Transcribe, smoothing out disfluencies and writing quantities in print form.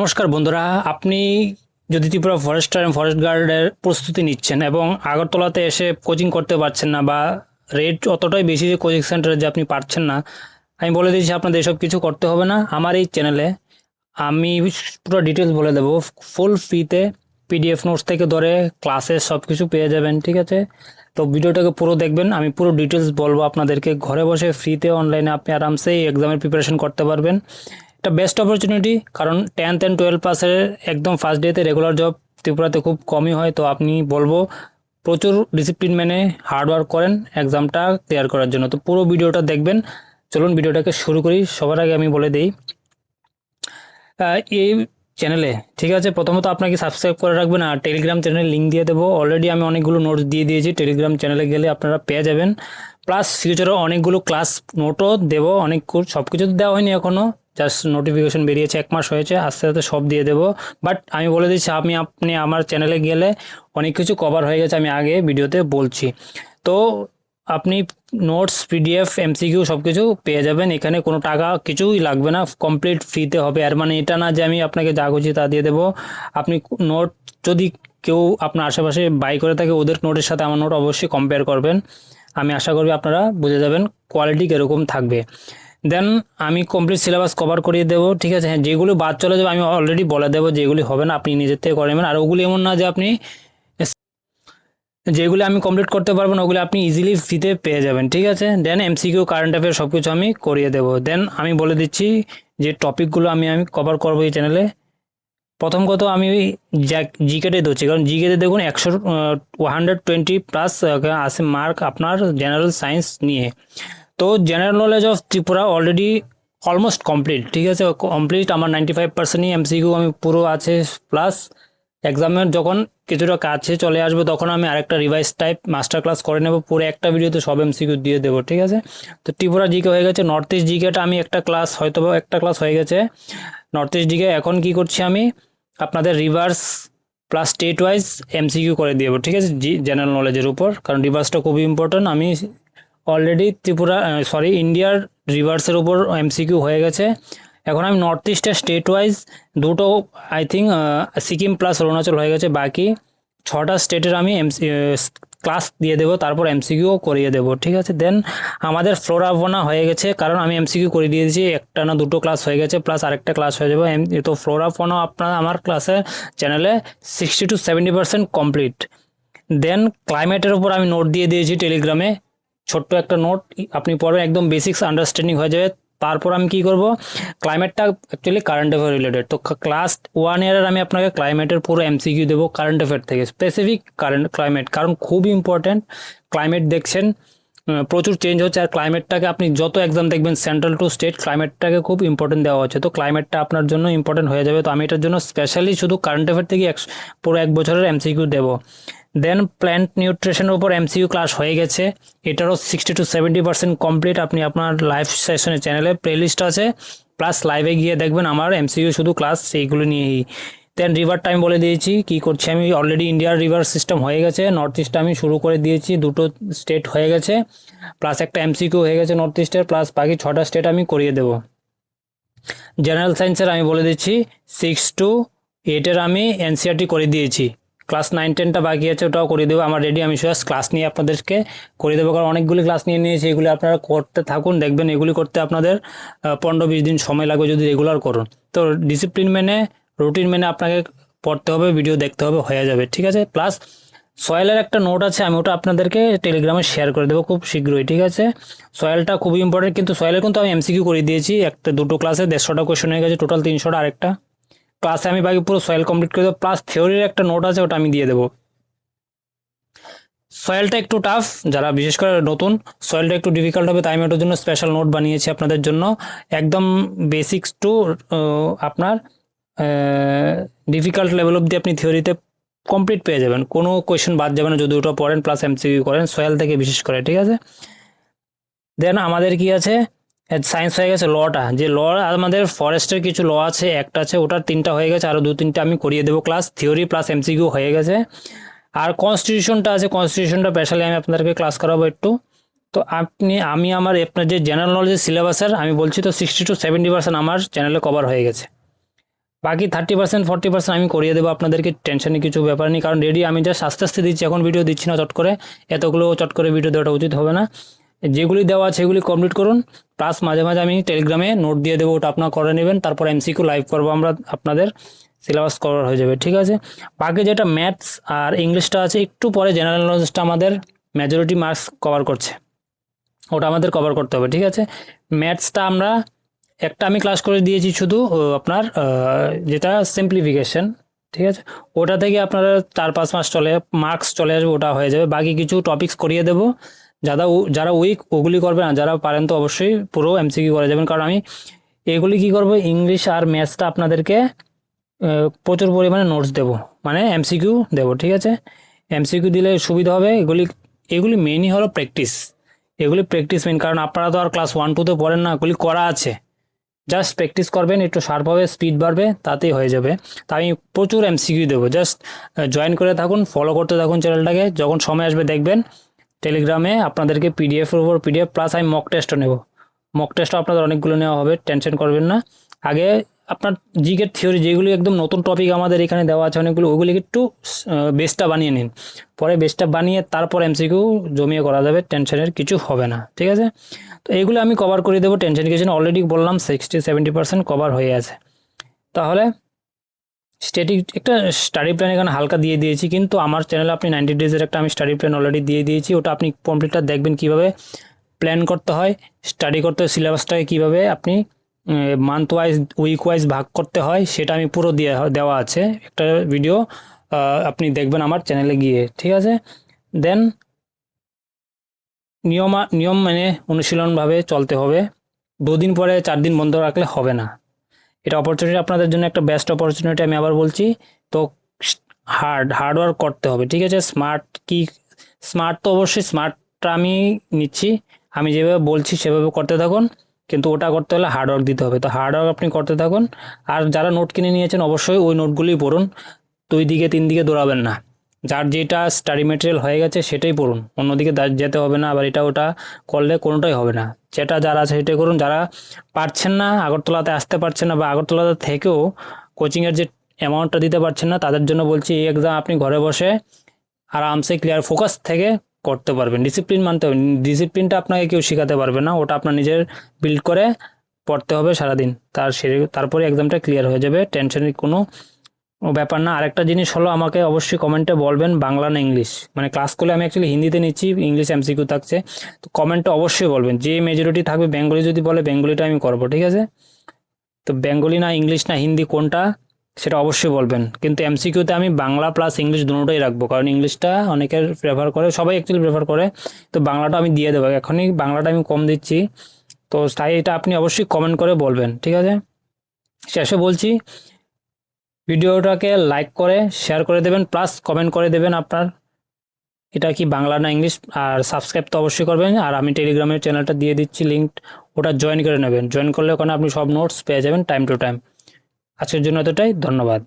নমস্কার বন্ধুরা, আপনি যদি ত্রিপুরা ফরেস্টার এবং ফরেস্ট গার্ডের প্রস্তুতি নিচ্ছেন এবং আগরতলাতে এসে কোচিং করতে পারছেন না বা রেট অতটাই বেশি যে কোচিং সেন্টারে যে আপনি পারছেন না, আমি বলে দিচ্ছি আপনাদের এসব কিছু করতে হবে না। আমার এই চ্যানেলে আমি পুরো ডিটেলস বলে দেবো, ফুল ফ্রিতে পিডিএফ নোটস থেকে ধরে ক্লাসের সব কিছু পেয়ে যাবেন। ঠিক আছে, তো ভিডিওটাকে পুরো দেখবেন, আমি পুরো ডিটেলস বলবো আপনাদেরকে। ঘরে বসে ফ্রিতে অনলাইনে আপনি আরামসে এক্সামের প্রিপারেশন করতে পারবেন। এটা বেস্ট অপরচুনিটি, কারণ 10th অ্যান্ড 12 পাসের একদম ফার্স্ট ডেতে রেগুলার জব ত্রিপুরাতে খুব কমই হয়। তো আপনি বলবো প্রচুর ডিসিপ্লিন মেনে হার্ড ওয়ার্ক করেন এক্সামটা ক্লিয়ার করার জন্য। তো পুরো ভিডিওটা দেখবেন। চলুন ভিডিওটাকে শুরু করি। সবার আগে আমি বলে দিই, এই চ্যানেলে, ঠিক আছে, প্রথমত আপনাকে সাবস্ক্রাইব করে রাখবেন আর টেলিগ্রাম চ্যানেলের লিঙ্ক দিয়ে দেবো। অলরেডি আমি অনেকগুলো নোটস দিয়ে দিয়েছি, টেলিগ্রাম চ্যানেলে গেলে আপনারা পেয়ে যাবেন। প্লাস ফিউচারে অনেকগুলো ক্লাস নোটও দেবো, অনেক সব কিছু তো দেওয়া হয়নি এখনও, জাস্ট নোটিফিকেশন বেরিয়েছে, 1 মাস হয়েছে, আস্তে আস্তে সব দিয়ে দেবো। বাট আমি বলে দিচ্ছি, আপনি আমার চ্যানেলে গেলে অনেক কিছু কভার হয়ে গেছে, আমি আগে ভিডিওতে বলছি। তো আপনি নোটস, পিডিএফ, এমসিকিউ সব কিছু পেয়ে যাবেন এখানে। কোনো টাকা কিছুই লাগবে না, কমপ্লিট ফ্রিতে হবে। আর মানে এটা না যে আমি আপনাকে যা খুশি তা দিয়ে দেবো। আপনি নোট যদি কেউ আপনার আশেপাশে বাই করে থাকে, ওদের নোটের সাথে আমার নোট অবশ্যই কম্পেয়ার করবেন। আমি আশা করি আপনারা বুঝে যাবেন কোয়ালিটি কীরকম থাকবে। দেন আমি কমপ্লিট সিলেবাস কভার করিয়ে দেবো। ঠিক আছে, হ্যাঁ, যেগুলো বাদ চলে যাবে আমি অলরেডি বলে দেবো, যেগুলি হবে না আপনি নিজের থেকে করে নেবেন। আর ওগুলি এমন না যে আপনি, যেগুলি আমি কমপ্লিট করতে পারবো না ওগুলি আপনি ইজিলি ফ্রিতে পেয়ে যাবেন। ঠিক আছে, দেন এমসিকিউ, কারেন্ট অ্যাফেয়ার সব কিছু আমি করিয়ে দেবো। দেন আমি বলে দিচ্ছি যে টপিকগুলো আমি কভার করবো এই চ্যানেলে। প্রথম কথা আমি জিকেতে দিচ্ছি, কারণ জিকেতে দেখুন 120+ আছে মার্ক আপনার জেনারেল সায়েন্স নিয়ে। তো general knowledge of Tripura already almost complete. ঠিক আছে, কমপ্লিট আমার 95%ই এমসিকিউ আমি পুরো আছে। প্লাস এক্সামের যখন কিছুটা কাছে চলে আসবে তখন আমি আরেকটা রিভাইজ টাইপ মাস্টার ক্লাস করে নেব, পুরো একটা ভিডিওতে সব এমসিকিউ দিয়ে দেবো। ঠিক আছে, তো ত্রিপুরা জিকে হয়ে গেছে। নর্থ ইস্ট জিকেটা আমি একটা ক্লাস, হয়তো একটা ক্লাস হয়ে গেছে নর্থ ইস্ট জিকে। এখন কি করছি আমি, আপনাদের reverse plus state wise MCQ করে দিয়ে দেবো। ঠিক আছে, জেনারেল নলেজের উপর, কারণ রিভার্সটা খুবই ইম্পর্টেন্ট। আমি অলরেডি ইন্ডিয়ার রিভার্সের উপর এমসিকিউ হয়ে গেছে। এখন আমি নর্থ ইস্টের স্টেট ওয়াইজ দুটো, I think Sikkim plus Arunachal হয়ে গেছে, বাকি 6টা স্টেটের আমি ক্লাস দিয়ে দেবো, তারপর এমসিকিউ করিয়ে দেবো। ঠিক আছে, দেন আমাদের ফ্লোরা ফোনা হয়ে গেছে, কারণ আমি এমসিকিউ করে দিয়েছি, একটা না দুটো ক্লাস হয়ে গেছে, প্লাস আরেকটা ক্লাস হয়ে যাবে। তো ফ্লোরা ফোনা আপনার আমার ক্লাসে চ্যানেলে 60-70% কমপ্লিট। দেন ক্লাইমেটের উপর আমি নোট দিয়ে দিয়েছি টেলিগ্রামে, ছোট্ট একটা নোট আপনি পড়বেন, একদম বেসিক্স আন্ডারস্ট্যান্ডিং হয়ে যাবে। তারপর আমি কি করব, ক্লাইমেটটা অ্যাকচুয়ালি কারেন্ট অ্যাফেয়ার রিলেটেড। তো ক্লাস 1 ইয়ারের আমি আপনাকে ক্লাইমেটের পুরো এমসিকিউ দেবো কারেন্ট অ্যাফেয়ার থেকে, স্পেসিফিক ক্লাইমেট, কারণ খুবই ইম্পর্ট্যান্ট। ক্লাইমেট দেখছেন প্রচুর চেঞ্জ হচ্ছে, আর ক্লাইমেটটাকে আপনি যত এক্সাম দেখবেন সেন্ট্রাল টু স্টেট, ক্লাইমেটটাকে খুব ইম্পর্টেন্ট দেওয়া হচ্ছে। তো ক্লাইমেটটা আপনার জন্য ইম্পর্টেন্ট হয়ে যাবে। তো আমি এটার জন্য স্পেশালি শুধু কারেন্ট অ্যাফেয়ার থেকে পুরো 1 বছরের এমসিকিউ দেবো। দেন প্ল্যান্ট নিউট্রিশনের উপর এমসিকিউ ক্লাস হয়ে গেছে, এটারও 60-70% কমপ্লিট। আপনি আপনার লাইভ সেশনের চ্যানেলে প্লেলিস্ট আছে, প্লাস লাইভে গিয়ে দেখবেন আমার এমসিকিউ শুধু ক্লাস সেইগুলো নিয়েই। দেন রিভারটা আমি বলে দিয়েছি কি করছি আমি, অলরেডি ইন্ডিয়ার রিভার সিস্টেম হয়ে গেছে। নর্থ ইস্টে আমি শুরু করে দিয়েছি, দুটো স্টেট হয়ে গেছে, প্লাস একটা এমসিকিউ হয়ে গেছে নর্থ ইস্টের, প্লাস বাকি 6টা স্টেট আমি করিয়ে দেবো। জেনারেল সায়েন্সের আমি বলে দিচ্ছি 6-8 আমি এনসিআরটি করে দিয়েছি, ক্লাস 9-10টা বাকি আছে, ওটাও করে দেবো। আমার রেডি, আমি শুধু ক্লাস নিয়ে আপনাদেরকে করে দেবো, কারণ অনেকগুলি ক্লাস নিয়ে নিয়েছি। এগুলি আপনারা করতে থাকুন, দেখবেন এগুলি করতে আপনাদের 15-20 দিন সময় লাগবে যদি রেগুলার করুন। তো ডিসিপ্লিন মেনে, রুটিন মেনে আপনাকে পড়তে হবে, ভিডিও দেখতে হবে, হয়ে যাবে। ঠিক আছে, প্লাস সয়েলের একটা নোট আছে, আমি ওটা আপনাদেরকে টেলিগ্রামে শেয়ার করে দেবো খুব শীঘ্রই। ঠিক আছে, সয়েলটা খুবই ইম্পর্টেন্ট, কিন্তু সয়েলের কিন্তু আমি এমসিকিউ করে দিয়েছি, দুটো ক্লাসে 150টা কোয়েশ্চেন হয়ে গেছে, টোটাল 300টা। আরেকটা ক্লাসে আমি বাকি পুরো সয়েল কমপ্লিট করে দেবো, প্লাস থিওরির একটা নোট আছে, ওটা আমি দিয়ে দেবো। সয়েলটা একটু টাফ, যারা বিশেষ করে নতুন, সয়েলটা একটু ডিফিকাল্ট হবে, তাই আমি ওটার জন্য স্পেশাল নোট বানিয়েছি আপনাদের জন্য। একদম বেসিক্স টু আপনার ডিফিকাল্ট লেভেল অবধি আপনি থিওরিতে কমপ্লিট পেয়ে যাবেন, কোনো কোয়েশ্চেন বাদ যাবে না যদি ওটা পড়েন, প্লাস এমসিকিউ করেন সয়েল থেকে বিশেষ করে। ঠিক আছে, দেন আমাদের কি আছে, সায়েন্স হয়ে গেছে। লটা, যে ল আমাদের ফরেস্টের কিছু ল আছে, একটা আছে, ওটার 3টা হয়ে গেছে, আরও 2-3টা আমি করিয়ে দেবো ক্লাস, থিওরি প্লাস এমসিকিউ হয়ে গেছে। আর কনস্টিটিউশনটা আছে, কনস্টিটিউশনটা স্পেশালি আমি আপনাদেরকে ক্লাস করাবো একটু। তো আমি আমার আপনার যে জেনারেল নলেজের সিলেবাসের আমি বলছি, তো 60-70% আমার চ্যানেলে কভার হয়ে গেছে। বাকি 30% 40% আমি করিয়ে দেবো আপনাদেরকে, টেনশনের কিছু ব্যাপার নেই, কারণ রেডি আমি জাস্ট আস্তে আস্তে দিচ্ছি, এখন ভিডিও দিচ্ছি না চট করে, এতগুলো চট করে ভিডিও দেওয়াটা উচিত হবে না। যেগুলি দেওয়া আছে সেগুলি কমপ্লিট করুন, প্লাস মাঝে মাঝে আমি টেলিগ্রামে নোট দিয়ে দেবো, ওটা আপনারা করে নেবেন, তারপর এমসিকিউ লাইভ করবো আমরা, আপনাদের সিলেবাস কভার হয়ে যাবে, ঠিক আছে। বাকি যেটা ম্যাথস আর ইংলিশটা আছে একটু পরে, জেনারেল নলেজটা আমাদের মেজরিটি মার্কস কভার করছে, ওটা আমাদের কভার করতে হবে, ঠিক আছে। ম্যাথসটা আমরা একটা আমি ক্লাস করে দিয়েছি শুধু আপনার যেটা সিম্পলিফিকেশন, ঠিক আছে, ওটা থেকে আপনারা 4-5 মাস মার্কস চলে আসবে, ওটা হয়ে যাবে। বাকি কিছু টপিকস করিয়ে দেবো, যারা উইক ওগুলি করবে না, যারা পারেন তো অবশ্যই পুরো এমসিকিউ করে যাবেন, কারণ আমি এগুলি কি করবো, ইংলিশ আর ম্যাথসটা আপনাদেরকে প্রচুর পরিমাণে নোটস দেবো, মানে এমসিকিউ দেবো, ঠিক আছে। এমসিকিউ দিলে সুবিধা হবে, এগুলি মেনই হলো প্র্যাকটিস, এগুলি প্র্যাকটিস মেন, কারণ আপনারা তো আর ক্লাস 1-2তে পড়েন না, এগুলি করা আছে, জাস্ট প্র্যাকটিস করবেন, একটু শার্প হবে, স্পিড বাড়বে, তাতেই হয়ে যাবে। তা আমি প্রচুর এমসিকিউ দেবো, জাস্ট জয়েন করে থাকুন, ফলো করতে থাকুন চ্যানেলটাকে, যখন সময় আসবে দেখবেন টেলিগ্রামে আপনাদেরকে পিডিএফের উপর পিডিএফ, প্লাস আমি মক টেস্টও নেব, মক টেস্টও আপনাদের অনেকগুলো নেওয়া হবে, টেনশন করবেন না। আগে আপনার জিকের থিওরি যেগুলি একদম নতুন টপিক আমাদের এখানে দেওয়া আছে অনেকগুলো, ওগুলিকে একটু বেসটা বানিয়ে নিন, পরে বেসটা বানিয়ে তারপর এমসিকিউ জমিয়ে করা যাবে, টেনশনের কিছু হবে না, ঠিক আছে। তো এইগুলো আমি কভার করে দেবো, টেনশন কিছু না, অলরেডি বললাম 60-70% কভার হয়ে আছে। তাহলে একটা স্টাডি প্ল্যান এখানে হালকা দিয়ে দিয়েছি, কিন্তু আমার চ্যানেলে আপনি 90 ডেজের একটা আমি স্টাডি প্ল্যান অলরেডি দিয়ে দিয়েছি, ওটা আপনি কমপ্লিটটা দেখবেন কীভাবে প্ল্যান করতে হয়, স্টাডি করতে হয়, সিলেবাসটাকে কীভাবে আপনি মান্থ ওয়াইজ উইক ওয়াইজ ভাগ করতে হয়, সেটা আমি পুরো দেওয়া আছে একটা ভিডিও, আপনি দেখবেন আমার চ্যানেলে গিয়ে, ঠিক আছে। দেন নিয়ম মানে অনুশীলনভাবে চলতে হবে, 2 দিন পরে 4 দিন বন্ধ রাখলে হবে না, এটা অপরচুনিটি আপনাদের জন্য, একটা বেস্ট অপরচুনিটি আমি আবার বলছি। তো হার্ডওয়ার্ক করতে হবে, ঠিক আছে। স্মার্ট তো অবশ্যই, স্মার্টটা আমি নিচ্ছি, আমি যেভাবে বলছি সেভাবে করতে থাকুন, কিন্তু ওটা করতে হলে হার্ডওয়ার্ক দিতে হবে, তো হার্ডওয়ার্ক আপনি করতে থাকুন। আর যারা নোট কিনে নিয়েছেন অবশ্যই ওই নোটগুলোই পড়ুন, 2 দিকে 3 দিকে দৌড়াবেন না, যার যেটা স্টাডি মেটেরিয়াল হয়ে গেছে সেটাই পড়ুন, অন্যদিকে যেতে হবে না, আবার এটা ওটা করলে কোনোটাই হবে না, যেটা যারা আছে সেটাই করুন। যারা পারছেন না, আগরতলাতে আসতে পারছেন না, বা আগরতলাতে থেকেও কোচিংয়ের যে অ্যামাউন্টটা দিতে পারছেন না, তাদের জন্য বলছি এই এক্সাম আপনি ঘরে বসে আরামসে ক্লিয়ার ফোকাস থেকে করতে পারবেন। ডিসিপ্লিন মানতে হবে, ডিসিপ্লিনটা আপনাকে কেউ শেখাতে পারবে না, ওটা আপনার নিজের বিল্ড করে পড়তে হবে সারাদিন, তারপরে এক্সামটা ক্লিয়ার হয়ে যাবে, টেনশনের কোনো ব্যাপার না। আরেকটা জিনিস হলো, আমাকে অবশ্যই কমেন্টে বলবেন বাংলা না ইংলিশ, মানে ক্লাস করলে আমি অ্যাকচুয়ালি হিন্দিতে নিচ্ছি, ইংলিশ এমসিকিউ থাকছে, তো কমেন্টে অবশ্যই বলবেন, যে মেজরিটি থাকবে বেঙ্গলি যদি বলে বেঙ্গলিটা আমি করবো, ঠিক আছে। তো বেঙ্গলি না ইংলিশ না হিন্দি কোনটা সেটা অবশ্যই বলবেন, কিন্তু এমসিকিউতে আমি বাংলা প্লাস ইংলিশ দুটোই রাখবো, কারণ ইংলিশটা অনেকের প্রেফার করে, সবাই অ্যাকচুয়ালি প্রেফার করে, তো বাংলাটা আমি দিয়ে দেবো, এখনই বাংলাটা আমি কম দিচ্ছি, তো তাই এটা আপনি অবশ্যই কমেন্ট করে বলবেন, ঠিক আছে। শেষে বলছি, ভিডিওটাকে লাইক করে শেয়ার করে দেবেন, প্লাস কমেন্ট করে দেবেন আপনার এটা কি বাংলা না ইংলিশ, আর সাবস্ক্রাইব তো অবশ্যই করবেন, আর আমি টেলিগ্রামের চ্যানেলটা দিয়ে দিচ্ছি লিঙ্ক, ওটা জয়েন করে নেবেন, জয়েন করলে ওখানে আপনি সব নোটস পেয়ে যাবেন টাইম টু টাইম। আজকের জন্য এতটাই, ধন্যবাদ।